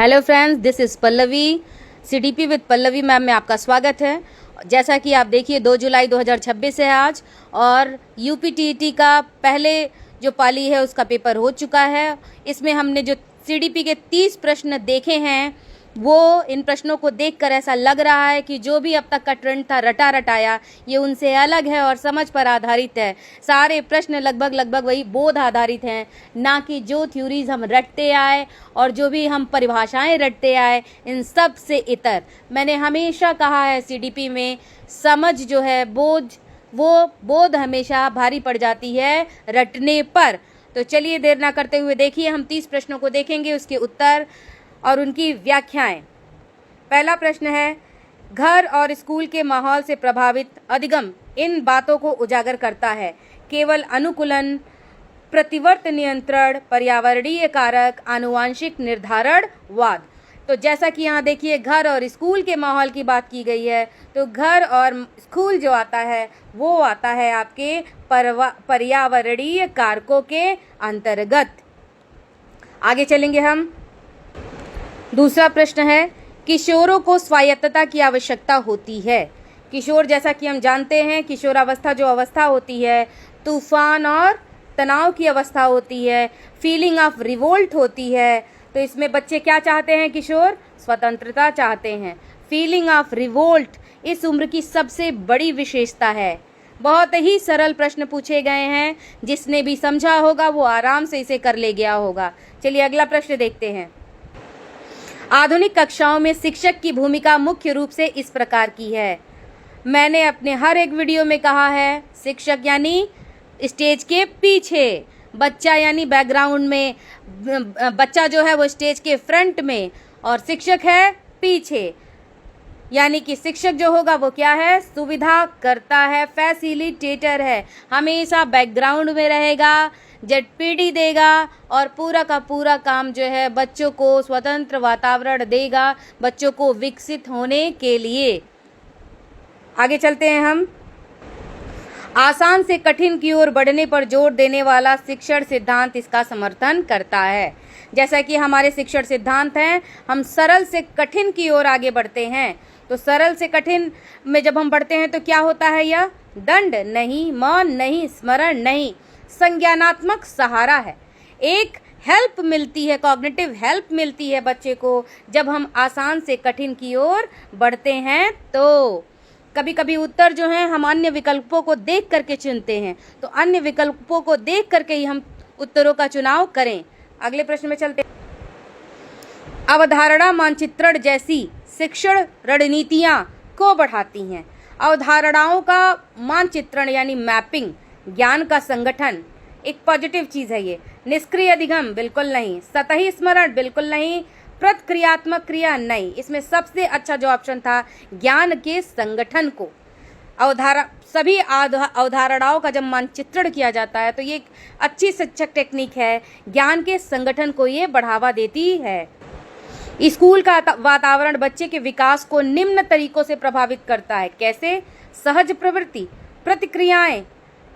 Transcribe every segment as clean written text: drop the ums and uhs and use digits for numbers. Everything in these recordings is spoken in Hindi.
Hello friends, this is Pallavi. CDP with Pallavi ma'am में आपका स्वागत है। जैसा कि आप देखिए 2 जुलाई 2026 है आज, और यूपीटीईटी का पहले जो पाली है उसका पेपर हो चुका है। इसमें हमने जो सीडीपी के 30 प्रश्न देखे हैं, वो इन प्रश्नों को देखकर ऐसा लग रहा है कि जो भी अब तक का ट्रेंड था रटा रटाया, ये उनसे अलग है और समझ पर आधारित है। सारे प्रश्न लगभग वही बोध आधारित हैं, ना कि जो थ्योरीज हम रटते आए और जो भी हम परिभाषाएं रटते आए, इन सब से इतर। मैंने हमेशा कहा है सीडीपी में समझ जो है बोध हमेशा भारी पड़ जाती है रटने पर। तो चलिए देर ना करते हुए देखिए, हम 30 प्रश्नों को देखेंगे, उसके उत्तर और उनकी व्याख्याएं। पहला प्रश्न है, घर और स्कूल के माहौल से प्रभावित अधिगम इन बातों को उजागर करता है: केवल अनुकूलन, प्रतिवर्त नियंत्रण, पर्यावरणीय कारक, आनुवांशिक निर्धारण, वाद। तो जैसा कि यहाँ देखिए घर और स्कूल के माहौल की बात की गई है, तो घर और स्कूल जो आता है वो आता है आपके पर्यावरणीय कारकों के अंतर्गत। आगे चलेंगे हम। दूसरा प्रश्न है, किशोरों को स्वायत्तता की आवश्यकता होती है। किशोर, जैसा कि हम जानते हैं, किशोरावस्था जो अवस्था होती है, तूफान और तनाव की अवस्था होती है, फीलिंग ऑफ रिवोल्ट होती है। तो इसमें बच्चे क्या चाहते हैं? किशोर स्वतंत्रता चाहते हैं। फीलिंग ऑफ रिवोल्ट इस उम्र की सबसे बड़ी विशेषता है। बहुत ही सरल प्रश्न पूछे गए हैं, जिसने भी समझा होगा वो आराम से इसे कर ले गया होगा। चलिए अगला प्रश्न देखते हैं। आधुनिक कक्षाओं में शिक्षक की भूमिका मुख्य रूप से इस प्रकार की है। मैंने अपने हर एक वीडियो में कहा है, शिक्षक यानी स्टेज के पीछे, बच्चा यानी बैकग्राउंड में, बच्चा जो है वो स्टेज के फ्रंट में और शिक्षक है पीछे। यानी कि शिक्षक जो होगा वो क्या है? सुविधा करता है, फैसिलिटेटर है, हमेशा बैकग्राउंड में रहेगा, जेडपीडी देगा और पूरा का पूरा काम जो है बच्चों को स्वतंत्र वातावरण देगा, बच्चों को विकसित होने के लिए। आगे चलते हैं हम। आसान से कठिन की ओर बढ़ने पर जोर देने वाला शिक्षण सिद्धांत इसका समर्थन करता है। जैसा कि हमारे शिक्षण सिद्धांत हैं, हम सरल से कठिन की ओर आगे बढ़ते हैं। तो सरल से कठिन में जब हम बढ़ते हैं तो क्या होता है? यह दंड नहीं, मौन नहीं, स्मरण नहीं, संज्ञानात्मक सहारा है। एक हेल्प मिलती है, कॉग्निटिव हेल्प मिलती है बच्चे को जब हम आसान से कठिन की ओर बढ़ते हैं। तो कभी कभी उत्तर जो हैं हम अन्य विकल्पों को देख करके चुनते हैं, तो अन्य विकल्पों को देख करके ही हम उत्तरों का चुनाव करें। अगले प्रश्न में चलते हैं। अवधारणा मानचित्रण जैसी शिक्षण रणनीतियां को बढ़ाती हैं। अवधारणाओं का मानचित्रण यानी मैपिंग, ज्ञान का संगठन एक पॉजिटिव चीज है। ये निष्क्रिय अधिगम बिल्कुल नहीं, सतही स्मरण बिल्कुल नहीं, प्रतिक्रियात्मक क्रिया नहीं। इसमें सबसे अच्छा जो ऑप्शन था, ज्ञान के संगठन को सभी अवधारणाओं का जब मानचित्रण किया जाता है तो ये एक अच्छी शिक्षक टेक्निक है। ज्ञान के संगठन को ये बढ़ावा देती है। स्कूल का वातावरण बच्चे के विकास को निम्न तरीकों से प्रभावित करता है। कैसे? सहज प्रवृत्ति, प्रतिक्रियाएं,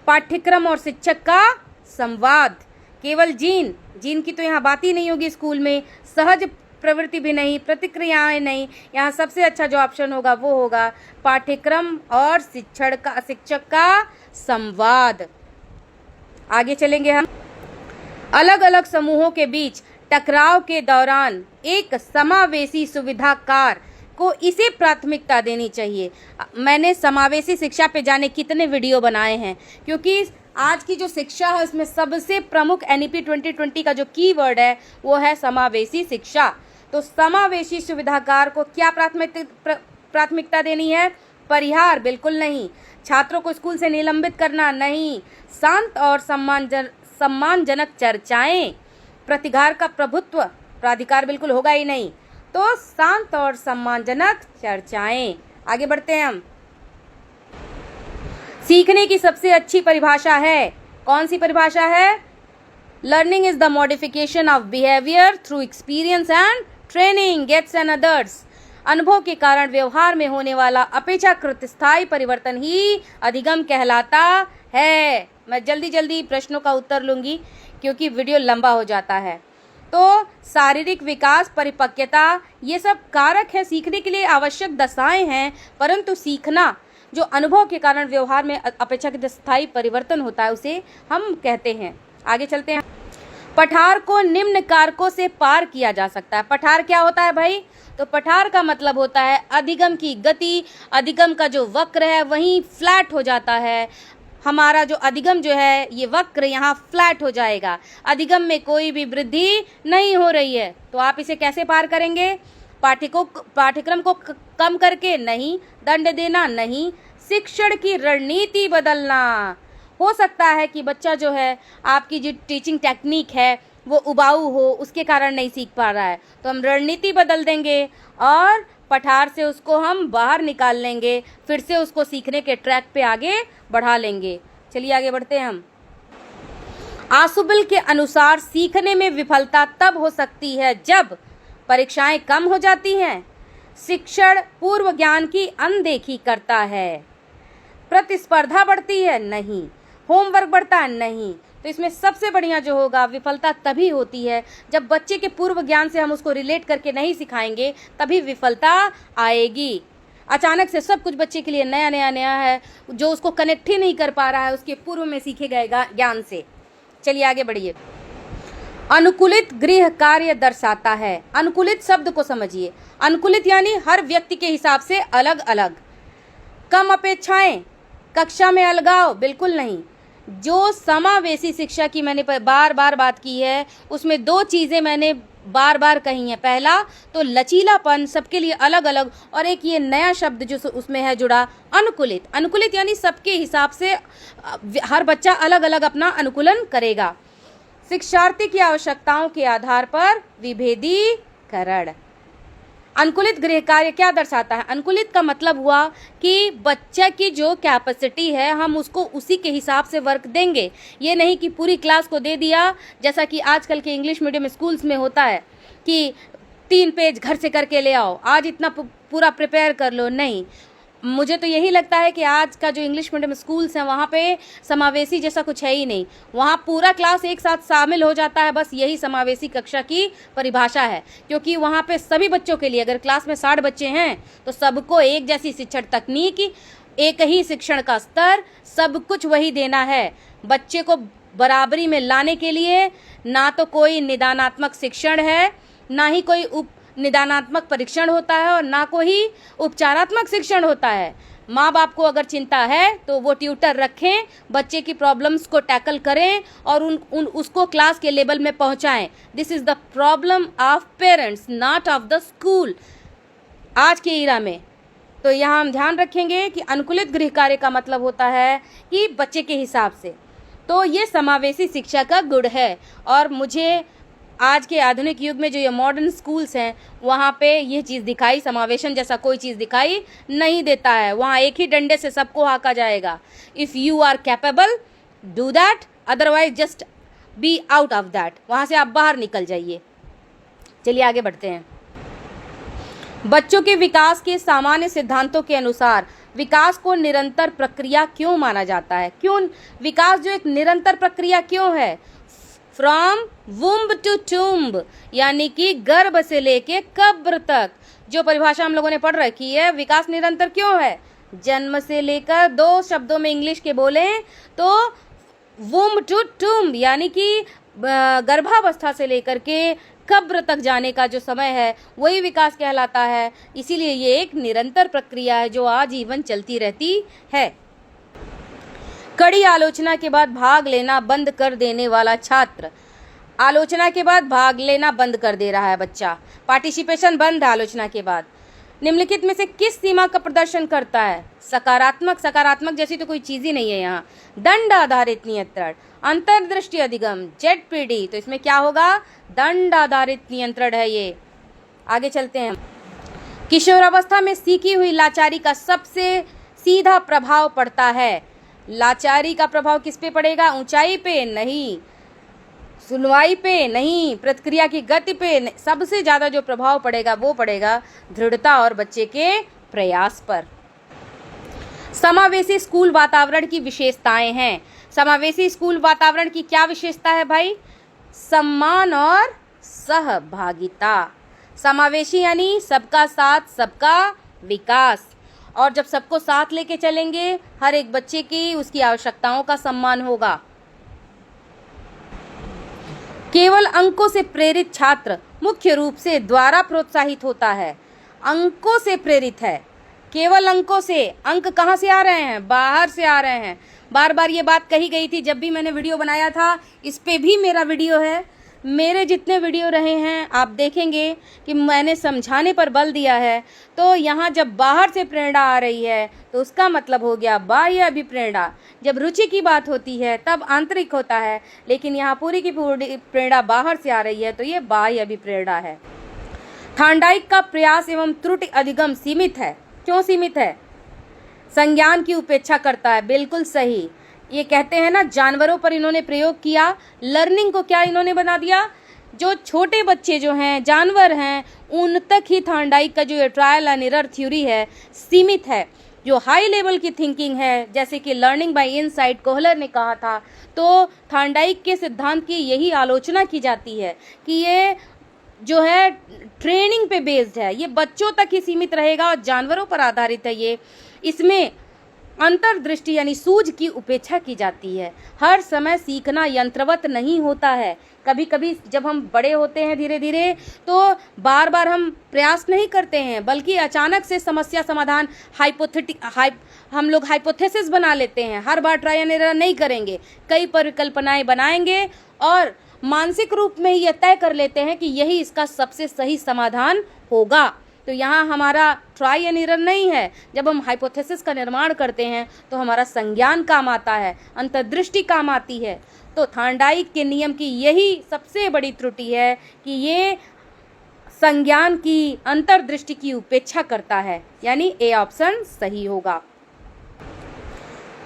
पाठ्यक्रम और शिक्षक का संवाद। केवल जीन की तो यहाँ बात ही नहीं होगी स्कूल में, सहज प्रवृत्ति भी नहीं, प्रतिक्रियाएं नहीं। यहाँ सबसे अच्छा जो ऑप्शन होगा वो होगा पाठ्यक्रम और शिक्षक का संवाद। आगे चलेंगे हम। अलग अलग समूहों के बीच टकराव के दौरान एक समावेशी सुविधाकार को इसे प्राथमिकता देनी चाहिए। मैंने समावेशी शिक्षा पे जाने कितने वीडियो बनाए हैं, क्योंकि आज की जो शिक्षा है उसमें सबसे प्रमुख एनईपी 2020 का जो कीवर्ड है वो है समावेशी शिक्षा। तो समावेशी सुविधाकार को क्या प्राथमिकता देनी है? परिहार बिल्कुल नहीं, छात्रों को स्कूल से निलंबित करना नहीं, शांत और सम्मानजनक चर्चाएं, प्रतिघार का प्रभुत्व, प्राधिकार बिल्कुल होगा ही नहीं। तो शांत और सम्मानजनक चर्चाएं। आगे बढ़ते हैं हम। सीखने की सबसे अच्छी परिभाषा है, कौन सी परिभाषा है? Learning is the modification of behaviour through experience and training Gates and others. अनुभव के कारण व्यवहार में होने वाला अपेक्षाकृत स्थायी परिवर्तन ही अधिगम कहलाता है। मैं जल्दी प्रश्नों का उत्तर लूंगी क्योंकि वीडियो लंबा हो जाता है। तो शारीरिक विकास, परिपक्वता, ये सब कारक है, सीखने के लिए आवश्यक दशाएं हैं, परंतु सीखना जो अनुभव के कारण व्यवहार में अपेक्षाकृत स्थायी परिवर्तन होता है उसे हम कहते हैं। आगे चलते हैं। पठार को निम्न कारकों से पार किया जा सकता है। पठार क्या होता है भाई? तो पठार का मतलब होता है अधिगम की गति, अधिगम का जो वक्र है वहीं फ्लैट हो जाता है। हमारा जो अधिगम जो है ये वक्र यहाँ फ्लैट हो जाएगा, अधिगम में कोई भी वृद्धि नहीं हो रही है। तो आप इसे कैसे पार करेंगे? पाठ्यक्रम को कम करके नहीं, दंड देना नहीं, शिक्षण की रणनीति बदलना। हो सकता है कि बच्चा जो है आपकी जो टीचिंग टेक्निक है वो उबाऊ हो, उसके कारण नहीं सीख पा रहा है, तो हम रणनीति बदल देंगे और पठार से उसको हम बाहर निकाल लेंगे, फिर से उसको सीखने के ट्रैक पे आगे बढ़ा लेंगे। चलिए आगे बढ़ते हैं हम। आशुबिल के अनुसार सीखने में विफलता तब हो सकती है जब परीक्षाएं कम हो जाती हैं, शिक्षण पूर्व ज्ञान की अनदेखी करता है, प्रतिस्पर्धा बढ़ती है नहीं, होमवर्क बढ़ता है नहीं। तो इसमें सबसे बढ़िया जो होगा, विफलता तभी होती है जब बच्चे के पूर्व ज्ञान से हम उसको रिलेट करके नहीं सिखाएंगे, तभी विफलता आएगी। अचानक से सब कुछ बच्चे के लिए नया नया नया है, जो उसको कनेक्ट ही नहीं कर पा रहा है उसके पूर्व में सीखे गए ज्ञान से। चलिए आगे बढ़िए। अनुकूलित गृह कार्य दर्शाता है। अनुकूलित शब्द को समझिए। अनुकूलित यानी हर व्यक्ति के हिसाब से अलग अलग। कम अपेक्षाएं, कक्षा में अलगाव, बिल्कुल नहीं। जो समावेशी शिक्षा की मैंने बार बार बात की है, उसमें दो चीज़ें मैंने बार बार कही हैं। पहला तो लचीलापन, सबके लिए अलग अलग, और एक ये नया शब्द जो उसमें है जुड़ा, अनुकूलित। अनुकूलित यानी सबके हिसाब से हर बच्चा अलग अलग अपना अनुकूलन करेगा। शिक्षार्थी की आवश्यकताओं के आधार पर विभेदीकरण। अनुकूलित गृह कार्य क्या दर्शाता है? अनुकूलित का मतलब हुआ कि बच्चा की जो कैपेसिटी है हम उसको उसी के हिसाब से वर्क देंगे। ये नहीं कि पूरी क्लास को दे दिया, जैसा कि आजकल के इंग्लिश मीडियम स्कूल्स में होता है कि 3 पेज घर से करके ले आओ, आज इतना पूरा प्रिपेयर कर लो। नहीं, मुझे तो यही लगता है कि आज का जो इंग्लिश मीडियम स्कूल्स हैं वहाँ पे समावेशी जैसा कुछ है ही नहीं। वहाँ पूरा क्लास एक साथ शामिल हो जाता है, बस यही समावेशी कक्षा की परिभाषा है। क्योंकि वहाँ पे सभी बच्चों के लिए, अगर क्लास में 60 बच्चे हैं तो सबको एक जैसी शिक्षण तकनीक, एक ही शिक्षण का स्तर, सब कुछ वही देना है। बच्चे को बराबरी में लाने के लिए ना तो कोई निदानात्मक शिक्षण है, ना ही कोई निदानात्मक परीक्षण होता है, और ना कोई उपचारात्मक शिक्षण होता है। माँ बाप को अगर चिंता है तो वो ट्यूटर रखें, बच्चे की प्रॉब्लम्स को टैकल करें और उसको क्लास के लेवल में पहुंचाएं। This is the problem of parents, not of the school, आज के इरा में। तो यहाँ हम ध्यान रखेंगे कि अनुकूलित गृह कार्य का मतलब होता है कि बच्चे के हिसाब से। तो ये समावेशी शिक्षा का गुण है, और मुझे आज के आधुनिक युग में जो ये मॉडर्न स्कूल्स हैं वहाँ पे ये चीज़ दिखाई, समावेशन जैसा कोई चीज़ दिखाई नहीं देता है। वहाँ एक ही डंडे से सबको हाका जाएगा। If you are capable do that, otherwise just be out of that, वहाँ से आप बाहर निकल जाइए। चलिए आगे बढ़ते हैं। बच्चों के विकास के सामान्य सिद्धांतों के अनुसार विकास को निरंतर प्रक्रिया क्यों माना जाता है? क्यों विकास जो एक निरंतर प्रक्रिया क्यों है? फ्रॉम वुम्ब टू टूम्ब, यानी कि गर्भ से लेके कब्र तक, जो परिभाषा हम लोगों ने पढ़ रखी है। विकास निरंतर क्यों है? जन्म से लेकर, 2 शब्दों में इंग्लिश के बोले तो वुम्ब टू टूम्ब, यानी कि गर्भावस्था से लेकर के कब्र तक जाने का जो समय है वही विकास कहलाता है। इसीलिए ये एक निरंतर प्रक्रिया है जो आजीवन चलती रहती है। कड़ी आलोचना के बाद भाग लेना बंद कर देने वाला छात्र। आलोचना के बाद भाग लेना बंद कर दे रहा है बच्चा, पार्टिसिपेशन बंद है आलोचना के बाद। निम्नलिखित में से किस सीमा का प्रदर्शन करता है? सकारात्मक। सकारात्मक जैसी तो कोई चीज ही नहीं है यहाँ। दंड आधारित नियंत्रण, अंतर्दृष्टि अधिगम, ZPD, तो इसमें क्या होगा? दंड आधारित नियंत्रण है ये। आगे चलते हैं। किशोरावस्था में सीखी हुई लाचारी का सबसे सीधा प्रभाव पड़ता है। लाचारी का प्रभाव किस पे पड़ेगा? ऊंचाई पे नहीं, सुनवाई पे नहीं, प्रतिक्रिया की गति पे। सबसे ज्यादा जो प्रभाव पड़ेगा वो पड़ेगा दृढ़ता और बच्चे के प्रयास पर। समावेशी स्कूल वातावरण की विशेषताएं हैं। समावेशी स्कूल वातावरण की क्या विशेषता है भाई? सम्मान और सहभागिता। समावेशी यानी सबका साथ सबका विकास। और जब सबको साथ लेके चलेंगे, हर एक बच्चे की उसकी आवश्यकताओं का सम्मान होगा। केवल अंकों से प्रेरित छात्र मुख्य रूप से द्वारा प्रोत्साहित होता है। अंकों से प्रेरित है, केवल अंकों से। अंक कहाँ से आ रहे हैं? बाहर से आ रहे हैं। बार बार ये बात कही गई थी जब भी मैंने वीडियो बनाया था। इस पे भी मेरा वीडियो है। मेरे जितने वीडियो रहे हैं आप देखेंगे कि मैंने समझाने पर बल दिया है। तो यहाँ जब बाहर से प्रेरणा आ रही है तो उसका मतलब हो गया बाह्य अभिप्रेरणा। जब रुचि की बात होती है तब आंतरिक होता है, लेकिन यहाँ पूरी की पूरी प्रेरणा बाहर से आ रही है तो ये बाह्य अभिप्रेरणा है। थार्नडाइक का प्रयास एवं त्रुटि अधिगम सीमित है। क्यों सीमित है? संज्ञान की उपेक्षा करता है। बिल्कुल सही। ये कहते हैं ना, जानवरों पर इन्होंने प्रयोग किया, लर्निंग को क्या इन्होंने बना दिया? जो छोटे बच्चे जो हैं, जानवर हैं, उन तक ही थार्नडाइक का जो ट्रायल एंड एरर थ्योरी है सीमित है। जो हाई लेवल की थिंकिंग है, जैसे कि लर्निंग बाय इनसाइट कोहलर ने कहा था, तो थार्नडाइक के सिद्धांत की यही आलोचना की जाती है कि ये जो है ट्रेनिंग पे बेस्ड है, ये बच्चों तक ही सीमित रहेगा और जानवरों पर आधारित है। ये इसमें अंतर्दृष्टि यानी सूझ की उपेक्षा की जाती है। हर समय सीखना यंत्रवत नहीं होता है। कभी कभी जब हम बड़े होते हैं धीरे धीरे तो बार बार हम प्रयास नहीं करते हैं, बल्कि अचानक से समस्या समाधान हम लोग हाइपोथेसिस बना लेते हैं। हर बार ट्राई एंड एरर नहीं करेंगे, कई परिकल्पनाएं बनाएंगे और मानसिक रूप में यह तय कर लेते हैं कि यही इसका सबसे सही समाधान होगा। तो यहाँ हमारा ट्राई एंड एरर नहीं है। जब हम हाइपोथेसिस का निर्माण करते हैं तो हमारा संज्ञान काम आता है, अंतर्दृष्टि काम आती है। तो थार्नडाइक के नियम की यही सबसे बड़ी त्रुटि है कि ये संज्ञान की, अंतर्दृष्टि की उपेक्षा करता है, यानी ए ऑप्शन सही होगा।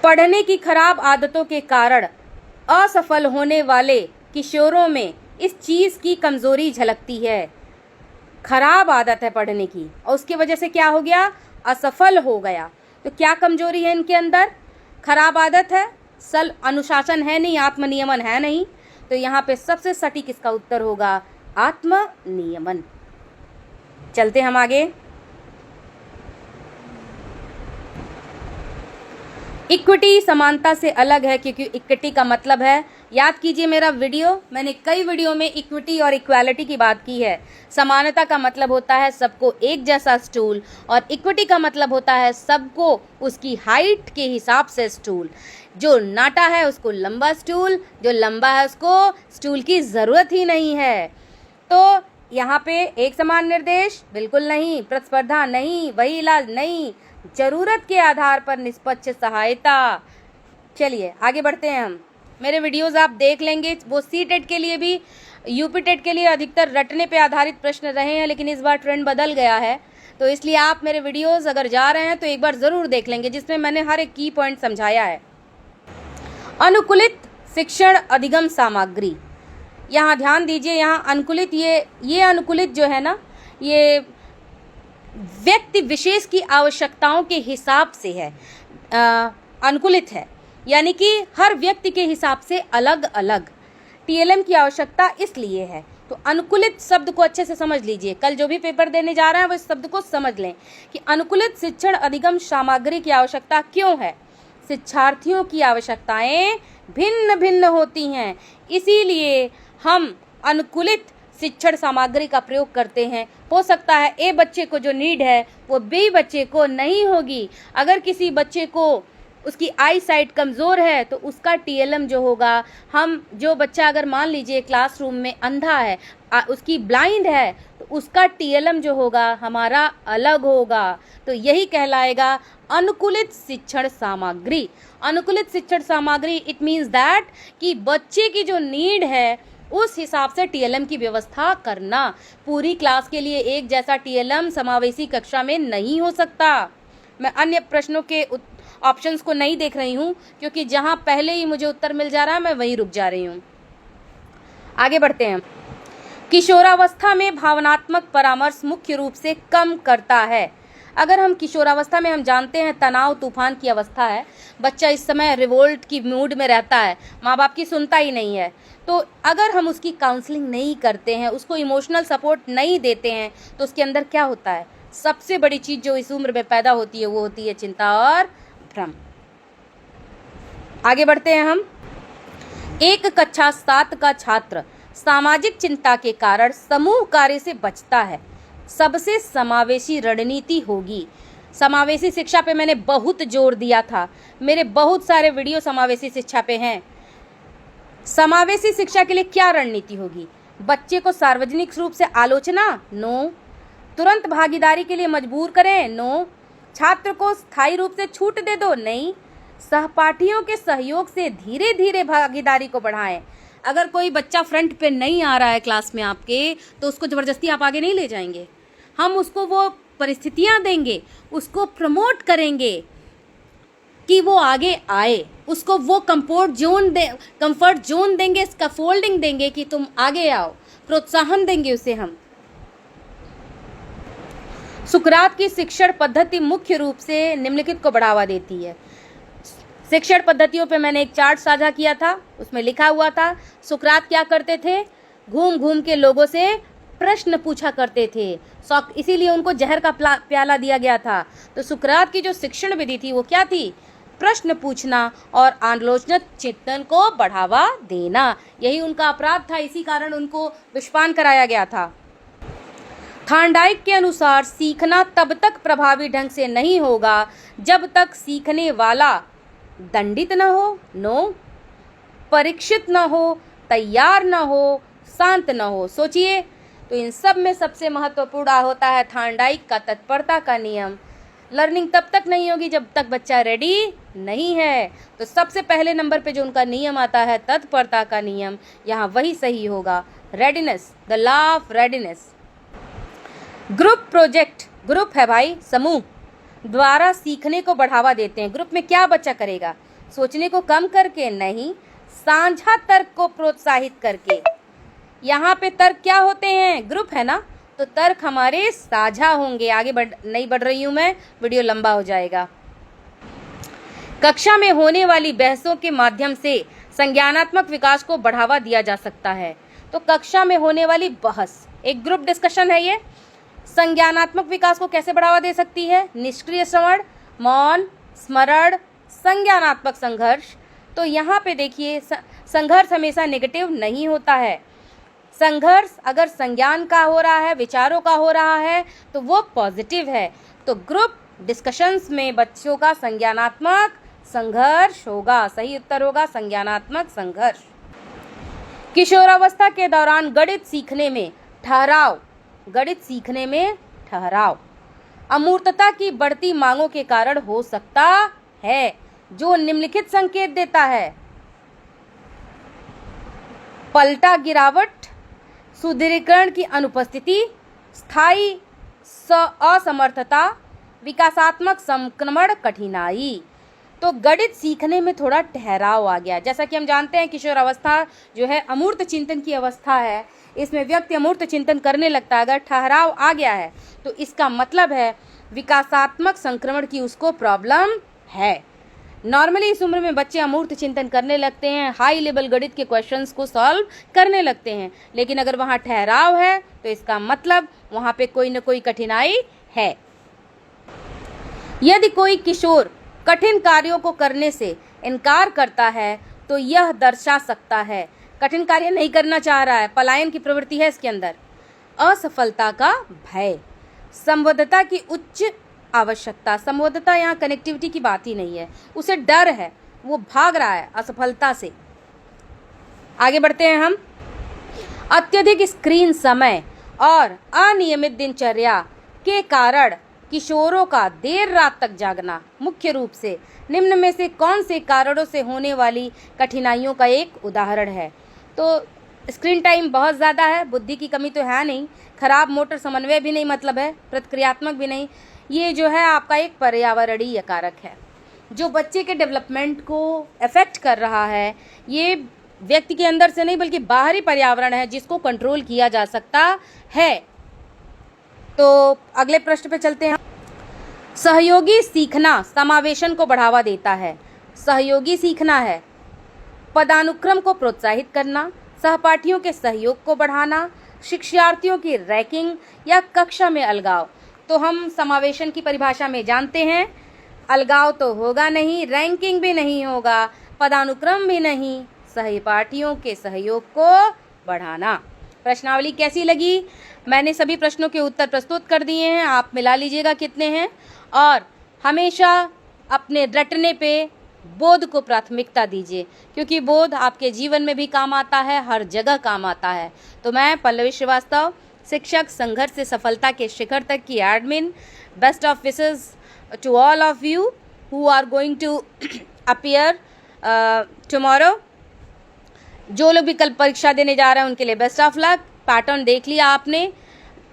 पढ़ने की खराब आदतों के कारण असफल होने वाले किशोरों में इस चीज की कमजोरी झलकती है। खराब आदत है पढ़ने की और उसकी वजह से क्या हो गया? असफल हो गया। तो क्या कमजोरी है इनके अंदर? खराब आदत है, अनुशासन है नहीं, आत्मनियमन है नहीं। तो यहाँ पे सबसे सटीक इसका उत्तर होगा आत्मनियमन। चलते हम आगे। इक्विटी समानता से अलग है, क्योंकि इक्विटी का मतलब है, याद कीजिए मेरा वीडियो, मैंने कई वीडियो में इक्विटी और इक्वालिटी की बात की है। समानता का मतलब होता है सबको एक जैसा स्टूल, और इक्विटी का मतलब होता है सबको उसकी हाइट के हिसाब से स्टूल। जो नाटा है उसको लंबा स्टूल, जो लंबा है उसको स्टूल की ज़रूरत ही नहीं है। तो यहाँ पे एक समान निर्देश बिल्कुल नहीं, प्रतिस्पर्धा नहीं, वही इलाज नहीं, जरूरत के आधार पर निष्पक्ष सहायता। चलिए आगे बढ़ते हैं हम। मेरे वीडियोस आप देख लेंगे, वो सीटेट के लिए भी, यूपी टेट के लिए अधिकतर रटने पे आधारित प्रश्न रहे हैं, लेकिन इस बार ट्रेंड बदल गया है। तो इसलिए आप मेरे वीडियोस अगर जा रहे हैं तो एक बार ज़रूर देख लेंगे, जिसमें मैंने हर एक की पॉइंट समझाया है। अनुकूलित शिक्षण अधिगम सामग्री, यहाँ ध्यान दीजिए, यहाँ अनुकूलित, ये अनुकूलित जो है ना, ये व्यक्ति विशेष की आवश्यकताओं के हिसाब से है, अनुकूलित है, यानी कि हर व्यक्ति के हिसाब से अलग अलग। टीएलएम की आवश्यकता इसलिए है। तो अनुकूलित शब्द को अच्छे से समझ लीजिए, कल जो भी पेपर देने जा रहे हैं वो इस शब्द को समझ लें कि अनुकूलित शिक्षण अधिगम सामग्री की आवश्यकता क्यों है। शिक्षार्थियों की आवश्यकताएं भिन्न भिन्न होती हैं, इसीलिए हम अनुकूलित शिक्षण सामग्री का प्रयोग करते हैं। हो सकता है ए बच्चे को जो नीड है वो बी बच्चे को नहीं होगी। अगर किसी बच्चे को उसकी आई साइट कमज़ोर है तो उसका टीएलएम जो होगा, हम जो बच्चा अगर मान लीजिए क्लासरूम में अंधा है, उसकी ब्लाइंड है, तो उसका टीएलएम जो होगा हमारा अलग होगा। तो यही कहलाएगा अनुकूलित शिक्षण सामग्री। अनुकूलित शिक्षण सामग्री इट मीन्स दैट कि बच्चे की जो नीड है उस हिसाब से टीएलएम की व्यवस्था करना। पूरी क्लास के लिए एक जैसा टीएलएम समावेशी कक्षा में नहीं हो सकता। मैं अन्य प्रश्नों के ऑप्शंस को नहीं देख रही हूँ, क्योंकि जहाँ पहले ही मुझे उत्तर मिल जा रहा है मैं वहीं रुक जा रही हूँ। आगे बढ़ते हैं। किशोरावस्था में भावनात्मक परामर्श मुख्य रूप से कम करता है। अगर हम किशोरावस्था में, हम जानते हैं तनाव तूफान की अवस्था है, बच्चा इस समय रिवोल्ट की मूड में रहता है, माँ बाप की सुनता ही नहीं है। तो अगर हम उसकी काउंसलिंग नहीं करते हैं, उसको इमोशनल सपोर्ट नहीं देते हैं, तो उसके अंदर क्या होता है? सबसे बड़ी चीज़ जो इस उम्र में पैदा होती है वो होती है चिंता और भ्रम। आगे बढ़ते हैं हम। एक कक्षा 7 का छात्र सामाजिक चिंता के कारण समूह कार्य से बचता है। सबसे समावेशी रणनीति होगी। समावेशी शिक्षा पे मैंने बहुत जोर दिया था, मेरे बहुत सारे वीडियो समावेशी शिक्षा पे हैं। समावेशी शिक्षा के लिए क्या रणनीति होगी? बच्चे को सार्वजनिक रूप से आलोचना? नो। तुरंत भागीदारी के लिए मजबूर करें? नो। छात्र को स्थायी रूप से छूट दे दो? नहीं। सहपाठियों के सहयोग से धीरे धीरे भागीदारी को बढ़ाएं। अगर कोई बच्चा फ्रंट पे नहीं आ रहा है क्लास में आपके, तो उसको जबरदस्ती आप आगे नहीं ले जाएंगे। हम उसको वो परिस्थितियां देंगे, उसको प्रमोट करेंगे कि वो आगे आए, उसको वो कंफर्ट जोन देंगे, स्कैफोल्डिंग देंगे कि तुम आगे आओ, प्रोत्साहन देंगे उसे हम। सुकरात की शिक्षण पद्धति मुख्य रूप से निम्नलिखित को बढ़ावा देती है। शिक्षण पद्धतियों पे मैंने एक चार्ट साझा किया था, उसमें लिखा हुआ था सुकरात क्या करते थे? घूम घूम के लोगों से प्रश्न पूछा करते थे, इसीलिए उनको जहर का प्याला दिया गया था। तो सुकरात की जो शिक्षण विधि थी वो क्या थी? प्रश्न पूछना और आलोचनात्मक चिंतन को बढ़ावा देना। यही उनका अपराध था, इसी कारण उनको विषपान कराया गया था। थॉर्नडाइक के अनुसार सीखना तब तक प्रभावी ढंग से नहीं होगा जब तक सीखने वाला दंडित न हो, नो, परीक्षित न हो, तैयार न हो, शांत न हो। सोचिए, तो इन सब में सबसे महत्वपूर्ण होता है थॉर्नडाइक का तत्परता का नियम। लर्निंग तब तक नहीं होगी जब तक बच्चा रेडी नहीं है। तो सबसे पहले नंबर पे जो उनका नियम आता है तत्परता का नियम, यहाँ वही सही होगा। Readiness, the law of readiness. Group project, group है भाई, समूह द्वारा सीखने को बढ़ावा देते हैं। ग्रुप में क्या बच्चा करेगा? सोचने को कम करके नहीं, साझा तर्क को प्रोत्साहित करके। यहाँ पे तर्क क्या होते हैं? ग्रुप है ना, तो तर्क हमारे साझा होंगे। आगे नहीं बढ़ रही हूँ मैं, वीडियो लंबा हो जाएगा। कक्षा में होने वाली बहसों के माध्यम से संज्ञानात्मक विकास को बढ़ावा दिया जा सकता है। तो कक्षा में होने वाली बहस एक ग्रुप डिस्कशन है। ये संज्ञानात्मक विकास को कैसे बढ़ावा दे सकती है? निष्क्रिय श्रवण, मौन, स्मरण, संज्ञानात्मक संघर्ष। तो यहाँ पे देखिए, संघर्ष हमेशा नेगेटिव नहीं होता है। संघर्ष अगर संज्ञान का हो रहा है, विचारों का हो रहा है, तो वो पॉजिटिव है। तो ग्रुप डिस्कशंस में बच्चों का संज्ञानात्मक संघर्ष होगा। सही उत्तर होगा संज्ञानात्मक संघर्ष। किशोरावस्था के दौरान गणित सीखने में ठहराव, गणित सीखने में ठहराव अमूर्तता की बढ़ती मांगों के कारण हो सकता है, जो निम्नलिखित संकेत देता है। पलटा गिरावट, सुदृढ़ीकरण की अनुपस्थिति, स्थायी असमर्थता, विकासात्मक संक्रमण, कठिनाई। तो गणित सीखने में थोड़ा ठहराव आ गया। जैसा कि हम जानते हैं किशोरावस्था जो है अमूर्त चिंतन की अवस्था है, इसमें व्यक्ति अमूर्त चिंतन करने लगता है। अगर ठहराव आ गया है तो इसका मतलब है विकासात्मक संक्रमण की उसको प्रॉब्लम है। नॉर्मली इस उम्र में बच्चे अमूर्त चिंतन करने लगते हैं, हाई लेवल गणित के क्वेश्चंस को सॉल्व करने लगते हैं, लेकिन अगर वहाँ ठहराव है तो इसका मतलब वहाँ पे कोई न कोई कठिनाई है। यदि कोई किशोर कठिन कार्यों को करने से इनकार करता है तो यह दर्शा सकता है कठिन कार्य नहीं करना चाह रहा है, पलायन की प्रवृत्ति है इसके अंदर। असफलता का भय, संबद्धता की उच्च आवश्यकता। संबद्धता यहाँ कनेक्टिविटी की बात ही नहीं है, उसे डर है, वो भाग रहा है असफलता से। आगे बढ़ते हैं हम। अत्यधिक स्क्रीन समय और अनियमित दिनचर्या के कारण किशोरों का देर रात तक जागना मुख्य रूप से निम्न में से कौन से कारणों से होने वाली कठिनाइयों का एक उदाहरण है? तो स्क्रीन टाइम बहुत ज़्यादा है, बुद्धि की कमी तो है नहीं, खराब मोटर समन्वय भी नहीं, मतलब है प्रतिक्रियात्मक भी नहीं। ये जो है आपका एक पर्यावरणीय कारक है जो बच्चे के डेवलपमेंट को अफेक्ट कर रहा है। ये व्यक्ति के अंदर से नहीं बल्कि बाहरी पर्यावरण है जिसको कंट्रोल किया जा सकता है। तो अगले प्रश्न पे चलते हैं। सहयोगी सीखना समावेशन को बढ़ावा देता है। सहयोगी सीखना है पदानुक्रम को प्रोत्साहित करना, सहपाठियों के सहयोग को बढ़ाना, शिक्षार्थियों की रैंकिंग या कक्षा में अलगाव। तो हम समावेशन की परिभाषा में जानते हैं, अलगाव तो होगा नहीं, रैंकिंग भी नहीं होगा, पदानुक्रम भी नहीं, सहपाठियों के सहयोग को बढ़ाना। प्रश्नावली कैसी लगी? मैंने सभी प्रश्नों के उत्तर प्रस्तुत कर दिए हैं, आप मिला लीजिएगा कितने हैं। और हमेशा अपने रटने पे बोध को प्राथमिकता दीजिए, क्योंकि बोध आपके जीवन में भी काम आता है, हर जगह काम आता है। तो मैं पल्लवी श्रीवास्तव, शिक्षक संघर्ष से सफलता के शिखर तक की admin, best of wishes to all of you who are going to appear tomorrow. जो लोग भी कल परीक्षा देने जा रहे हैं उनके लिए बेस्ट ऑफ लक। पैटर्न देख लिया आपने,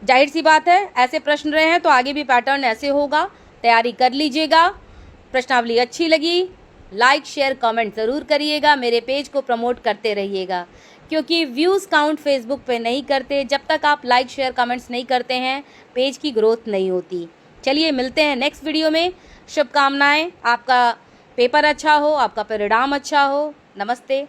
जाहिर सी बात है ऐसे प्रश्न रहे हैं तो आगे भी पैटर्न ऐसे होगा, तैयारी कर लीजिएगा। प्रश्नावली अच्छी लगी, लाइक शेयर कमेंट ज़रूर करिएगा, मेरे पेज को प्रमोट करते रहिएगा, क्योंकि व्यूज़ काउंट फेसबुक पे नहीं करते। जब तक आप लाइक शेयर कमेंट्स नहीं करते हैं पेज की ग्रोथ नहीं होती। चलिए मिलते हैं नेक्स्ट वीडियो में। शुभकामनाएं, आपका पेपर अच्छा हो, आपका परिणाम अच्छा हो। नमस्ते।